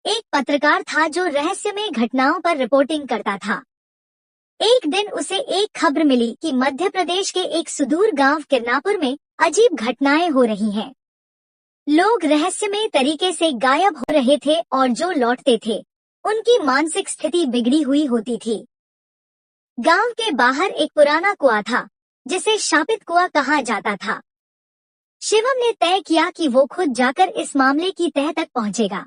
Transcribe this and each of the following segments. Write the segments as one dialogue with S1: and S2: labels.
S1: एक पत्रकार था जो रहस्यमय घटनाओं पर रिपोर्टिंग करता था। एक दिन उसे एक खबर मिली कि मध्य प्रदेश के एक सुदूर गांव किरनापुर में अजीब घटनाएं हो रही हैं। लोग रहस्यमय तरीके से गायब हो रहे थे और जो लौटते थे उनकी मानसिक स्थिति बिगड़ी हुई होती थी। गांव के बाहर एक पुराना कुआं था जिसे शापित कुआं कहा जाता था। शिवम ने तय किया कि वो खुद जाकर इस मामले की तह तक पहुंचेगा।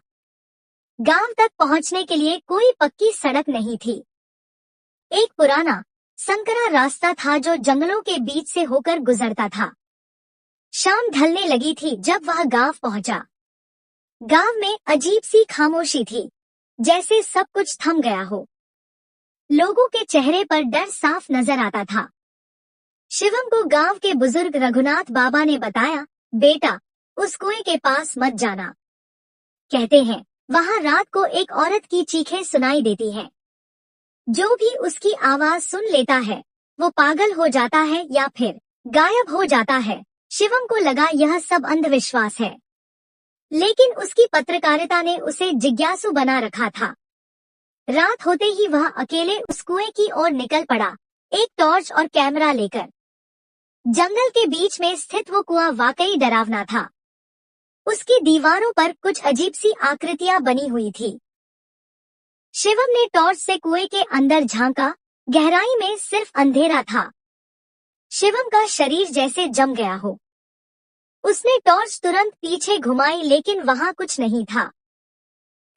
S1: गांव तक पहुंचने के लिए कोई पक्की सड़क नहीं थी। एक पुराना संकरा रास्ता था जो जंगलों के बीच से होकर गुजरता था। शाम ढलने लगी थी जब वह गांव पहुंचा। गांव में अजीब सी खामोशी थी, जैसे सब कुछ थम गया हो। लोगों के चेहरे पर डर साफ नजर आता था। शिवम को गांव के बुजुर्ग रघुनाथ बाबा ने बताया, बेटा, उस कुएं के पास मत जाना। कहते हैं वहां रात को एक औरत की चीखें सुनाई देती हैं। जो भी उसकी आवाज सुन लेता है वो पागल हो जाता है या फिर गायब हो जाता है। शिवम को लगा यह सब अंधविश्वास है, लेकिन उसकी पत्रकारिता ने उसे जिज्ञासु बना रखा था। रात होते ही वह अकेले उस कुएं की ओर निकल पड़ा, एक टॉर्च और कैमरा लेकर। जंगल के बीच में स्थित वो कुआं वाकई डरावना था। उसकी दीवारों पर कुछ अजीब सी आकृतियां बनी हुई थी। शिवम ने टॉर्च से कुएं के अंदर झांका। गहराई में सिर्फ अंधेरा था। शिवम का शरीर जैसे जम गया हो। उसने टॉर्च तुरंत पीछे घुमाई, लेकिन वहां कुछ नहीं था।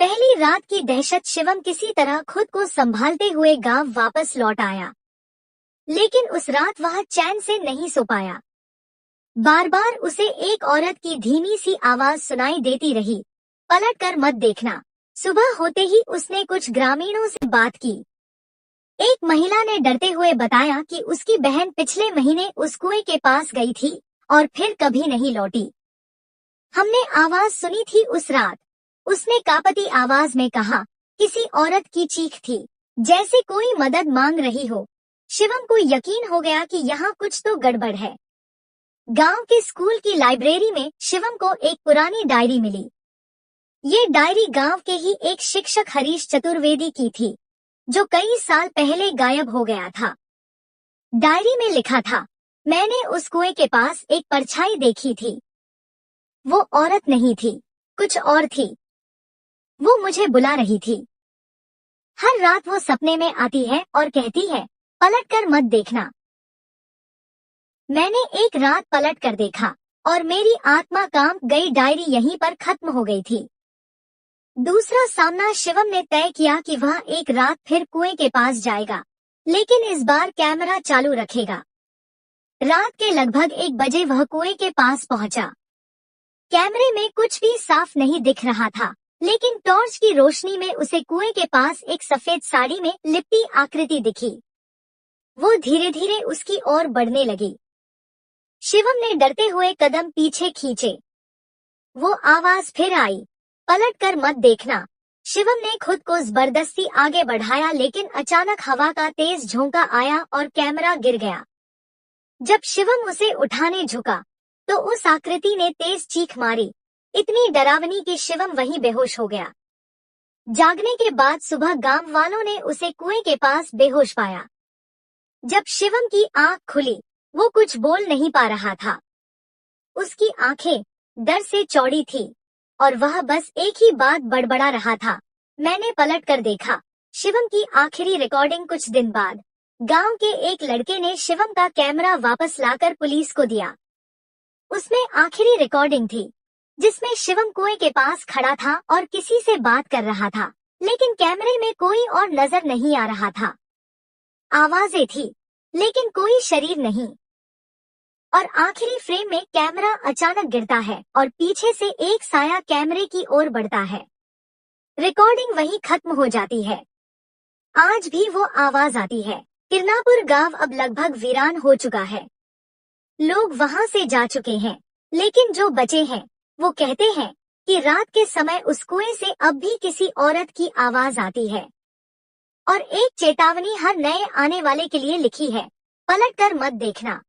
S1: पहली रात की दहशत शिवम किसी तरह खुद को संभालते हुए गांव वापस लौट आया, लेकिन उस रात वह चैन से नहीं सो पाया। बार बार उसे एक औरत की धीमी सी आवाज सुनाई देती रही, पलट कर मत देखना। सुबह होते ही उसने कुछ ग्रामीणों से बात की। एक महिला ने डरते हुए बताया कि उसकी बहन पिछले महीने उस कुएं के पास गई थी और फिर कभी नहीं लौटी। हमने आवाज सुनी थी उस रात, उसने कांपती आवाज में कहा। किसी औरत की चीख थी, जैसे कोई मदद मांग रही हो। शिवम को यकीन हो गया कि यहाँ कुछ तो गड़बड़ है। गांव के स्कूल की लाइब्रेरी में शिवम को एक पुरानी डायरी मिली। ये डायरी गांव के ही एक शिक्षक हरीश चतुर्वेदी की थी, जो कई साल पहले गायब हो गया था। डायरी में लिखा था, मैंने उस कुएं के पास एक परछाई देखी थी। वो औरत नहीं थी, कुछ और थी। वो मुझे बुला रही थी। हर रात वो सपने में आती है और कहती है, पलट कर मत देखना। मैंने एक रात पलट कर देखा और मेरी आत्मा कांप गई। डायरी यहीं पर खत्म हो गई थी। दूसरा सामना शिवम ने तय किया कि वह एक रात फिर कुएं के पास जाएगा, लेकिन इस बार कैमरा चालू रखेगा। रात के लगभग 1 बजे वह कुएं के पास पहुंचा। कैमरे में कुछ भी साफ नहीं दिख रहा था, लेकिन टॉर्च की रोशनी में उसे कुएं के पास एक सफेद साड़ी में लिपटी आकृति दिखी। वो धीरे धीरे उसकी ओर बढ़ने लगी। शिवम ने डरते हुए कदम पीछे खींचे। वो आवाज फिर आई, पलट कर मत देखना। शिवम ने खुद को जबरदस्ती आगे बढ़ाया, लेकिन अचानक हवा का तेज झोंका आया और कैमरा गिर गया। जब शिवम उसे उठाने झुका तो उस आकृति ने तेज चीख मारी, इतनी डरावनी कि शिवम वहीं बेहोश हो गया। जागने के बाद सुबह गांव वालों ने उसे कुएं के पास बेहोश पाया। जब शिवम की आंख खुली, वो कुछ बोल नहीं पा रहा था। उसकी आंखें डर से चौड़ी थी और वह बस एक ही बात बड़बड़ा रहा था, मैंने पलट कर देखा। शिवम की आखिरी रिकॉर्डिंग कुछ दिन बाद गांव के एक लड़के ने शिवम का कैमरा वापस लाकर पुलिस को दिया। उसमें आखिरी रिकॉर्डिंग थी, जिसमें शिवम कुएं के पास खड़ा था और किसी से बात कर रहा था, लेकिन कैमरे में कोई और नजर नहीं आ रहा था। आवाजें थी, लेकिन कोई शरीर नहीं। और आखिरी फ्रेम में कैमरा अचानक गिरता है और पीछे से एक साया कैमरे की ओर बढ़ता है। रिकॉर्डिंग वहीं खत्म हो जाती है। आज भी वो आवाज आती है। किरनापुर गांव अब लगभग वीरान हो चुका है। लोग वहां से जा चुके हैं, लेकिन जो बचे हैं वो कहते हैं कि रात के समय उस कुएं से अब भी किसी औरत की आवाज आती है। और एक चेतावनी हर नए आने वाले के लिए लिखी है, पलट कर मत देखना।